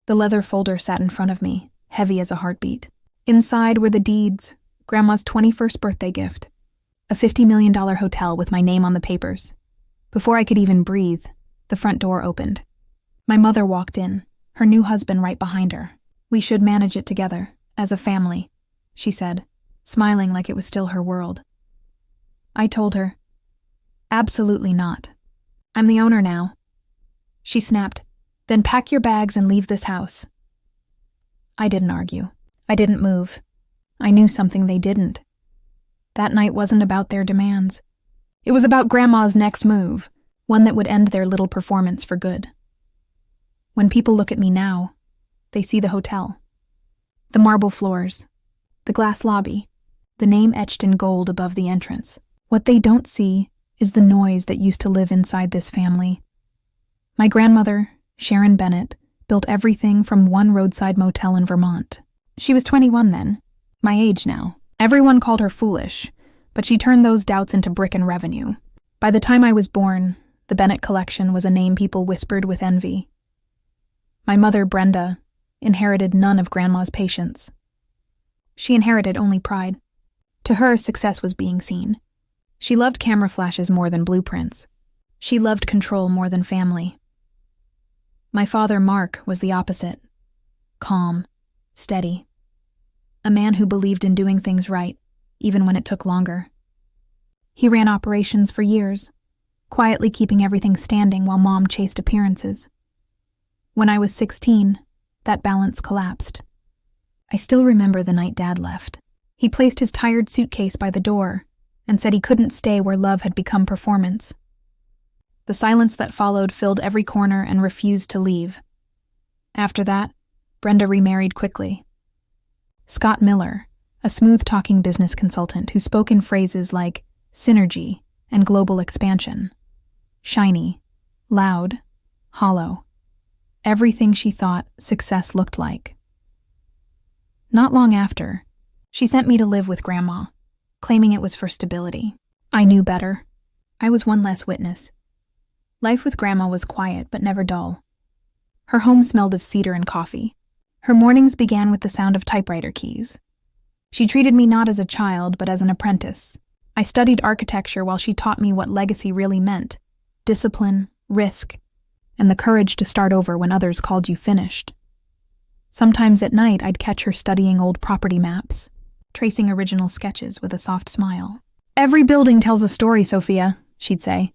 The leather folder sat in front of me, heavy as a heartbeat. Inside were the deeds, Grandma's 21st birthday gift, a $50 million hotel with my name on the papers. Before I could even breathe, the front door opened. My mother walked in, her new husband right behind her. "We should manage it together, as a family," she said, smiling like it was still her world. I told her, "Absolutely not. I'm the owner now." She snapped, "Then pack your bags and leave this house." I didn't argue. I didn't move. I knew something they didn't. That night wasn't about their demands. It was about Grandma's next move, one that would end their little performance for good. When people look at me now, they see the hotel. The marble floors, the glass lobby, the name etched in gold above the entrance. What they don't see is the noise that used to live inside this family. My grandmother, Sharon Bennett, built everything from one roadside motel in Vermont. She was 21 then, my age now. Everyone called her foolish, but she turned those doubts into brick and revenue. By the time I was born, the Bennett collection was a name people whispered with envy. My mother, Brenda, inherited none of Grandma's patience. She inherited only pride. To her, success was being seen. She loved camera flashes more than blueprints. She loved control more than family. My father, Mark, was the opposite. Calm, steady. A man who believed in doing things right, even when it took longer. He ran operations for years, quietly keeping everything standing while Mom chased appearances. When I was 16, that balance collapsed. I still remember the night Dad left. He placed his tired suitcase by the door and said he couldn't stay where love had become performance. The silence that followed filled every corner and refused to leave. After that, Brenda remarried quickly. Scott Miller, a smooth-talking business consultant who spoke in phrases like synergy and global expansion. Shiny, loud, hollow. Everything she thought success looked like. Not long after, she sent me to live with Grandma, claiming it was for stability. I knew better. I was one less witness. Life with Grandma was quiet but never dull. Her home smelled of cedar and coffee. Her mornings began with the sound of typewriter keys. She treated me not as a child but as an apprentice. I studied architecture while she taught me what legacy really meant: discipline, risk, and the courage to start over when others called you finished. Sometimes at night I'd catch her studying old property maps, tracing original sketches with a soft smile. "Every building tells a story, Sophia," she'd say.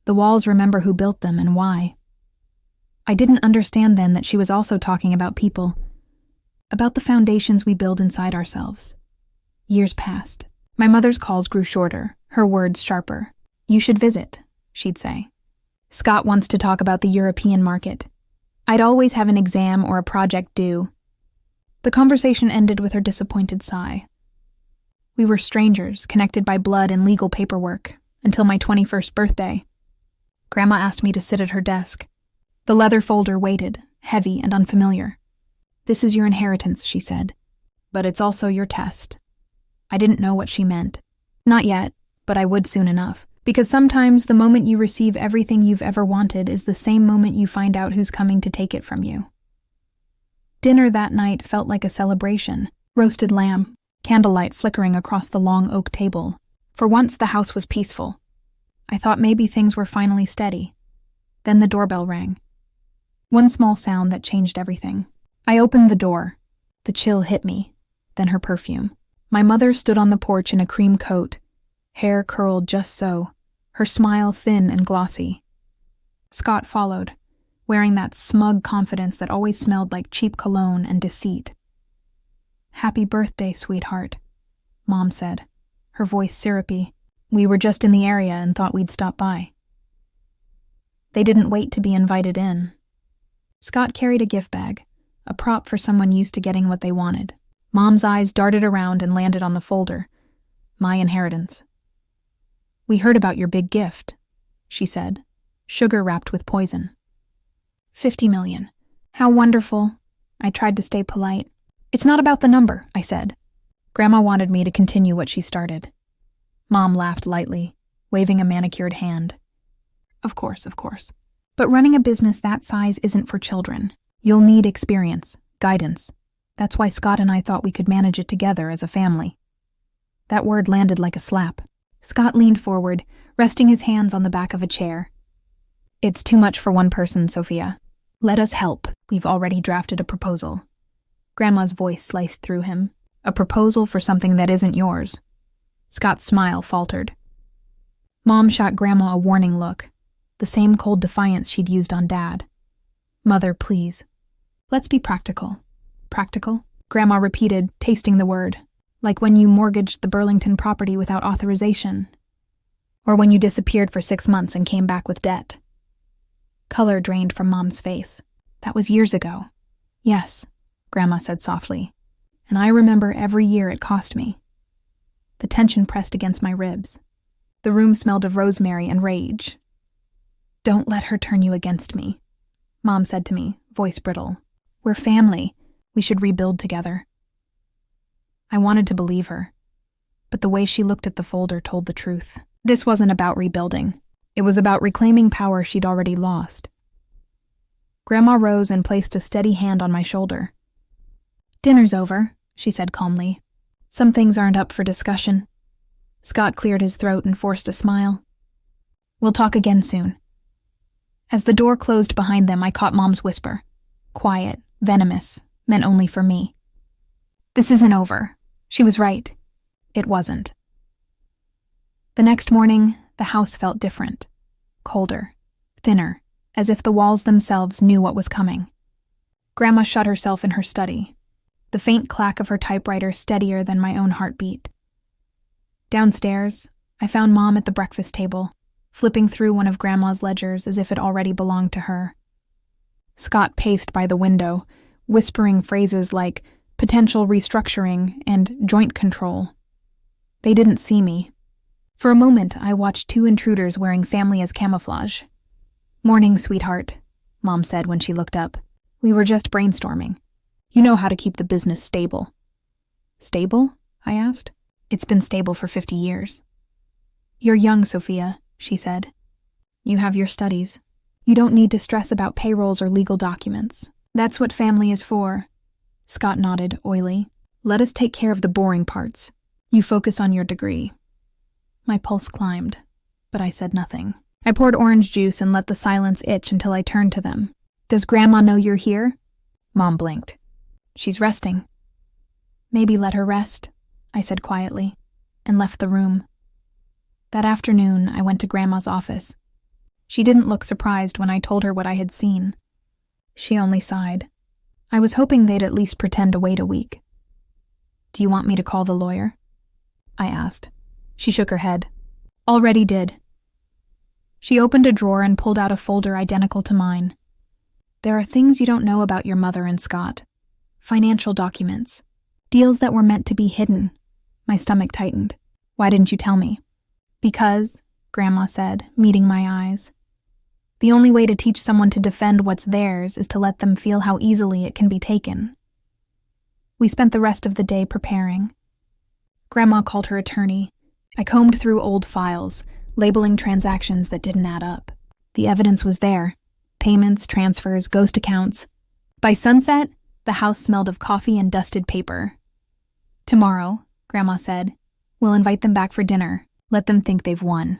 "The walls remember who built them and why." I didn't understand then that she was also talking about people, about the foundations we build inside ourselves. Years passed. My mother's calls grew shorter, her words sharper. "You should visit," she'd say. "Scott wants to talk about the European market." I'd always have an exam or a project due. The conversation ended with her disappointed sigh. We were strangers, connected by blood and legal paperwork, until my 21st birthday. Grandma asked me to sit at her desk. The leather folder waited, heavy and unfamiliar. "This is your inheritance," she said, "but it's also your test." I didn't know what she meant. Not yet, but I would soon enough. Because sometimes the moment you receive everything you've ever wanted is the same moment you find out who's coming to take it from you. Dinner that night felt like a celebration. Roasted lamb, candlelight flickering across the long oak table. For once the house was peaceful. I thought maybe things were finally steady. Then the doorbell rang. One small sound that changed everything. I opened the door. The chill hit me, then her perfume. My mother stood on the porch in a cream coat, hair curled just so, her smile thin and glossy. Scott followed, wearing that smug confidence that always smelled like cheap cologne and deceit. "Happy birthday, sweetheart," Mom said, her voice syrupy. "We were just in the area and thought we'd stop by." They didn't wait to be invited in. Scott carried a gift bag, a prop for someone used to getting what they wanted. Mom's eyes darted around and landed on the folder. My inheritance. "We heard about your big gift," she said, sugar wrapped with poison. 50 million. How wonderful. I tried to stay polite. "It's not about the number," I said. Grandma wanted me to continue what she started. Mom laughed lightly, waving a manicured hand. Of course. But running a business that size isn't for children. You'll need experience, guidance. That's why Scott and I thought we could manage it together as a family. That word landed like a slap. Scott leaned forward, resting his hands on the back of a chair. It's too much for one person, Sophia. Let us help. We've already drafted a proposal. Grandma's voice sliced through him. A proposal for something that isn't yours. Scott's smile faltered. Mom shot Grandma a warning look, the same cold defiance she'd used on Dad. Mother, please. Let's be practical. Practical? Grandma repeated, tasting the word. Like when you mortgaged the Burlington property without authorization. Or when you disappeared for 6 months and came back with debt. Color drained from Mom's face. That was years ago. Yes, Grandma said softly. And I remember every year it cost me. The tension pressed against my ribs. The room smelled of rosemary and rage. Don't let her turn you against me, Mom said to me, voice brittle. We're family. We should rebuild together. I wanted to believe her, but the way she looked at the folder told the truth. This wasn't about rebuilding. It was about reclaiming power she'd already lost. Grandma rose and placed a steady hand on my shoulder. Dinner's over, she said calmly. Some things aren't up for discussion. Scott cleared his throat and forced a smile. We'll talk again soon. As the door closed behind them, I caught Mom's whisper. Quiet, venomous, meant only for me. This isn't over. She was right. It wasn't. The next morning, the house felt different. Colder, thinner, as if the walls themselves knew what was coming. Grandma shut herself in her study, the faint clack of her typewriter steadier than my own heartbeat. Downstairs, I found Mom at the breakfast table, flipping through one of Grandma's ledgers as if it already belonged to her. Scott paced by the window, whispering phrases like potential restructuring and joint control. They didn't see me. For a moment, I watched two intruders wearing family as camouflage. Morning, sweetheart, Mom said when she looked up. We were just brainstorming. You know how to keep the business stable. Stable? I asked. It's been stable for 50 years. You're young, Sophia, she said. You have your studies. You don't need to stress about payrolls or legal documents. That's what family is for. Scott nodded, oily. Let us take care of the boring parts. You focus on your degree. My pulse climbed, but I said nothing. I poured orange juice and let the silence itch until I turned to them. Does Grandma know you're here? Mom blinked. She's resting. Maybe let her rest, I said quietly, and left the room. That afternoon, I went to Grandma's office. She didn't look surprised when I told her what I had seen. She only sighed. I was hoping they'd at least pretend to wait a week. Do you want me to call the lawyer? I asked. She shook her head. Already did. She opened a drawer and pulled out a folder identical to mine. There are things you don't know about your mother and Scott. Financial documents. Deals that were meant to be hidden. My stomach tightened. Why didn't you tell me? Because, Grandma said, meeting my eyes. The only way to teach someone to defend what's theirs is to let them feel how easily it can be taken. We spent the rest of the day preparing. Grandma called her attorney. I combed through old files, labeling transactions that didn't add up. The evidence was there. Payments, transfers, ghost accounts. By sunset, the house smelled of coffee and dusted paper. Tomorrow, Grandma said, we'll invite them back for dinner. Let them think they've won.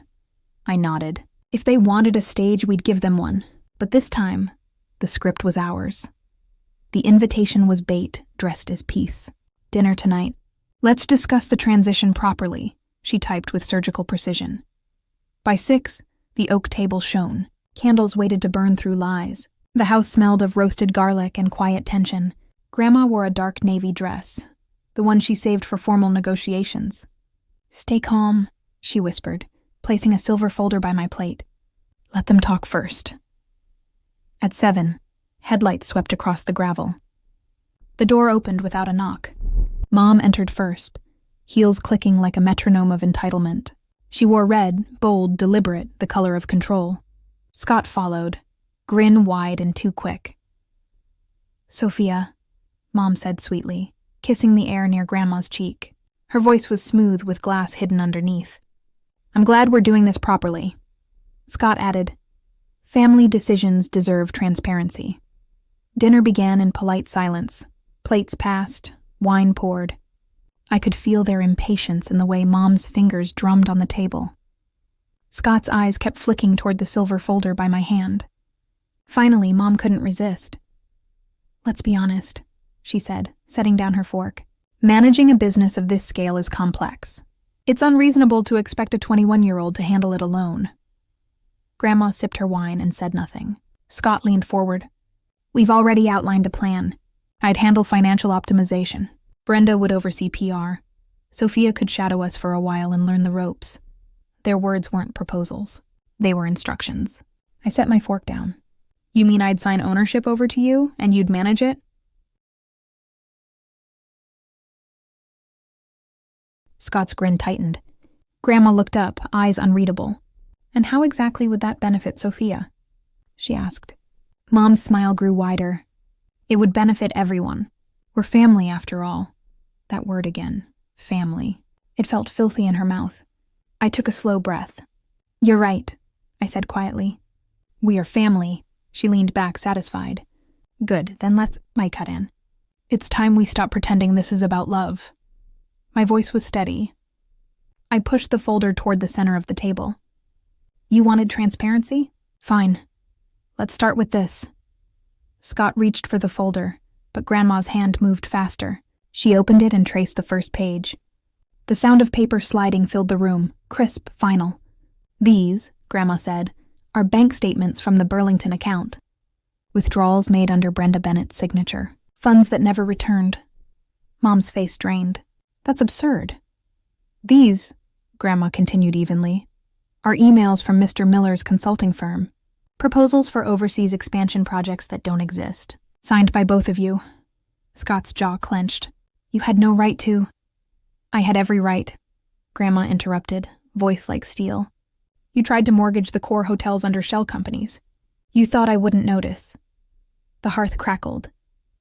I nodded. If they wanted a stage, we'd give them one. But this time, the script was ours. The invitation was bait, dressed as peace. Dinner tonight. Let's discuss the transition properly, she typed with surgical precision. By 6, the oak table shone. Candles waited to burn through lies. The house smelled of roasted garlic and quiet tension. Grandma wore a dark navy dress, the one she saved for formal negotiations. Stay calm, she whispered, placing a silver folder by my plate. Let them talk first. At 7, headlights swept across the gravel. The door opened without a knock. Mom entered first, heels clicking like a metronome of entitlement. She wore red, bold, deliberate, the color of control. Scott followed, grin wide and too quick. Sophia, Mom said sweetly, kissing the air near Grandma's cheek. Her voice was smooth with glass hidden underneath. I'm glad we're doing this properly. Scott added, family decisions deserve transparency. Dinner began in polite silence. Plates passed, wine poured. I could feel their impatience in the way Mom's fingers drummed on the table. Scott's eyes kept flicking toward the silver folder by my hand. Finally, Mom couldn't resist. "Let's be honest," she said, setting down her fork. "Managing a business of this scale is complex. It's unreasonable to expect a 21-year-old to handle it alone." Grandma sipped her wine and said nothing. Scott leaned forward. "We've already outlined a plan. I'd handle financial optimization. Brenda would oversee PR. Sophia could shadow us for a while and learn the ropes." Their words weren't proposals. They were instructions. I set my fork down. "You mean I'd sign ownership over to you, and you'd manage it?" Scott's grin tightened. Grandma looked up, eyes unreadable. "And how exactly would that benefit Sophia?" she asked. Mom's smile grew wider. "It would benefit everyone. We're family, after all." That word again. Family. It felt filthy in her mouth. I took a slow breath. "You're right," I said quietly. "We are family." She leaned back, satisfied. "Good, then I cut in. It's time we stop pretending this is about love." My voice was steady. I pushed the folder toward the center of the table. "You wanted transparency? Fine. Let's start with this." Scott reached for the folder, but Grandma's hand moved faster. She opened it and traced the first page. The sound of paper sliding filled the room, crisp, final. "These," Grandma said, "are bank statements from the Burlington account. Withdrawals made under Brenda Bennett's signature. Funds that never returned." Mom's face drained. "That's absurd." "These," Grandma continued evenly, "are emails from Mr. Miller's consulting firm. Proposals for overseas expansion projects that don't exist. Signed by both of you." Scott's jaw clenched. "You had no right to—" "I had every right," Grandma interrupted, voice like steel. "You tried to mortgage the core hotels under shell companies. You thought I wouldn't notice." The hearth crackled,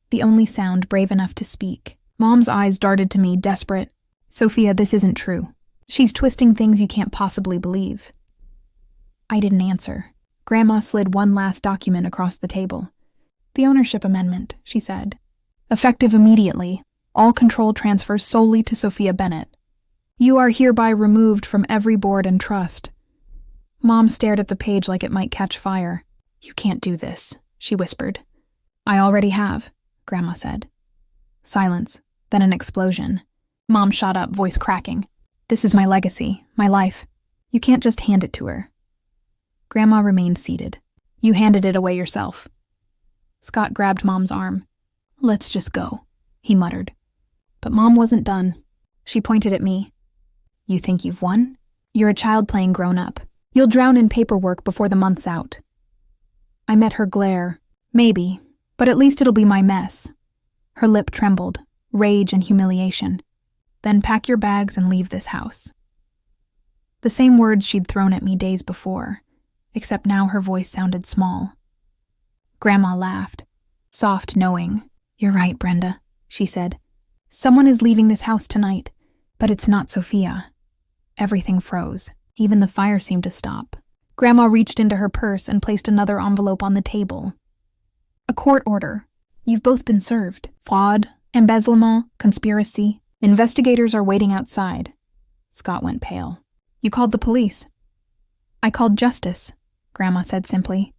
the only sound brave enough to speak. Mom's eyes darted to me, desperate. "Sophia, this isn't true. She's twisting things you can't possibly believe." I didn't answer. Grandma slid one last document across the table. "The ownership amendment," she said. "Effective immediately. All control transfers solely to Sophia Bennett. You are hereby removed from every board and trust." Mom stared at the page like it might catch fire. "You can't do this," she whispered. "I already have," Grandma said. Silence, then an explosion. Mom shot up, voice cracking. "This is my legacy, my life. You can't just hand it to her." Grandma remained seated. "You handed it away yourself." Scott grabbed Mom's arm. "Let's just go," he muttered. But Mom wasn't done. She pointed at me. "You think you've won? You're a child playing grown-up. You'll drown in paperwork before the month's out." I met her glare. "Maybe, but at least it'll be my mess." Her lip trembled, rage and humiliation. "Then pack your bags and leave this house." The same words she'd thrown at me days before, except now her voice sounded small. Grandma laughed. Soft, knowing. "You're right, Brenda," she said. "Someone is leaving this house tonight, but it's not Sophia." Everything froze. Even the fire seemed to stop. Grandma reached into her purse and placed another envelope on the table. "A court order. You've both been served. Fraud, embezzlement, conspiracy. Investigators are waiting outside." Scott went pale. "You called the police." "I called justice," Grandma said simply.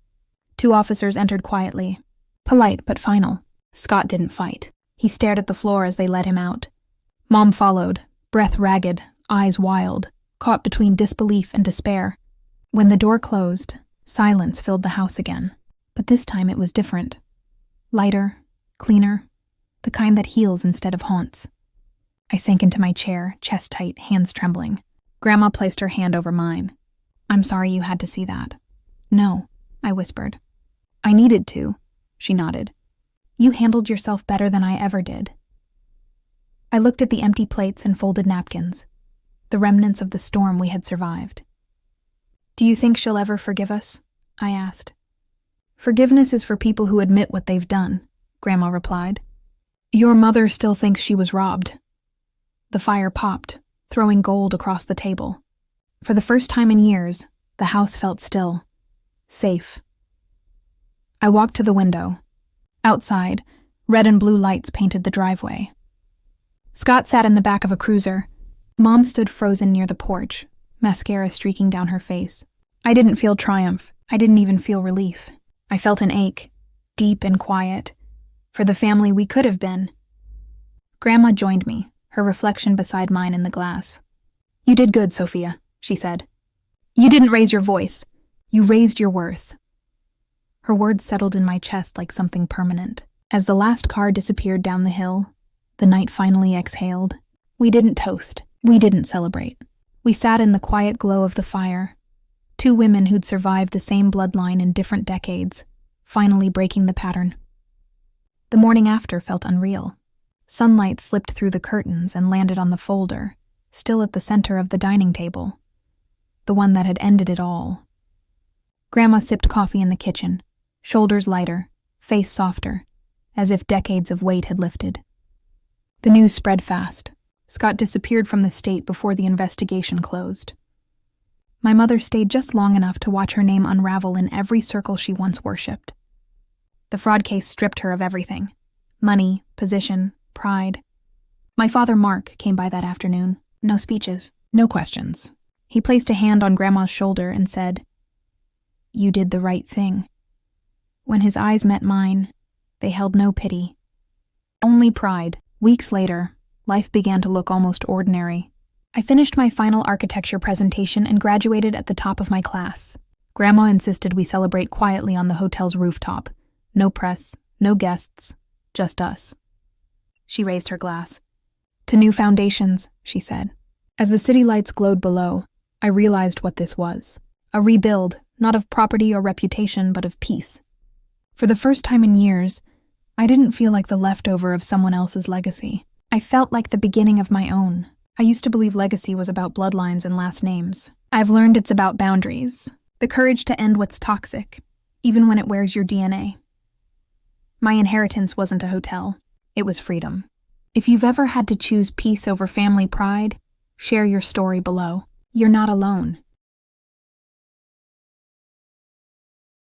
2 officers entered quietly. Polite but final. Scott didn't fight. He stared at the floor as they led him out. Mom followed, breath ragged, eyes wild, caught between disbelief and despair. When the door closed, silence filled the house again. But this time it was different. Lighter, cleaner, the kind that heals instead of haunts. I sank into my chair, chest tight, hands trembling. Grandma placed her hand over mine. "I'm sorry you had to see that." "No," I whispered. "I needed to," she nodded. "You handled yourself better than I ever did." I looked at the empty plates and folded napkins, the remnants of the storm we had survived. "Do you think she'll ever forgive us?" I asked. "Forgiveness is for people who admit what they've done," Grandma replied. "Your mother still thinks she was robbed." The fire popped, throwing gold across the table. For the first time in years, the house felt still, safe. I walked to the window. Outside, red and blue lights painted the driveway. Scott sat in the back of a cruiser. Mom stood frozen near the porch, mascara streaking down her face. I didn't feel triumph. I didn't even feel relief. I felt an ache, deep and quiet, for the family we could have been. Grandma joined me, her reflection beside mine in the glass. "You did good, Sophia," she said. "You didn't raise your voice. You raised your worth." Her words settled in my chest like something permanent. As the last car disappeared down the hill, the night finally exhaled. We didn't toast. We didn't celebrate. We sat in the quiet glow of the fire, two women who'd survived the same bloodline in different decades, finally breaking the pattern. The morning after felt unreal. Sunlight slipped through the curtains and landed on the folder, still at the center of the dining table, the one that had ended it all. Grandma sipped coffee in the kitchen, shoulders lighter, face softer, as if decades of weight had lifted. The news spread fast. Scott disappeared from the state before the investigation closed. My mother stayed just long enough to watch her name unravel in every circle she once worshipped. The fraud case stripped her of everything: money, position, pride. My father, Mark, came by that afternoon. No speeches, no questions. He placed a hand on Grandma's shoulder and said, "You did the right thing." When his eyes met mine, they held no pity, only pride. Weeks later, life began to look almost ordinary. I finished my final architecture presentation and graduated at the top of my class. Grandma insisted we celebrate quietly on the hotel's rooftop. No press, no guests, just us. She raised her glass. "To new foundations," she said. As the city lights glowed below, I realized what this was. A rebuild, not of property or reputation, but of peace. For the first time in years, I didn't feel like the leftover of someone else's legacy. I felt like the beginning of my own. I used to believe legacy was about bloodlines and last names. I've learned it's about boundaries, the courage to end what's toxic, even when it wears your DNA. My inheritance wasn't a hotel. It was freedom. If you've ever had to choose peace over family pride, share your story below. You're not alone.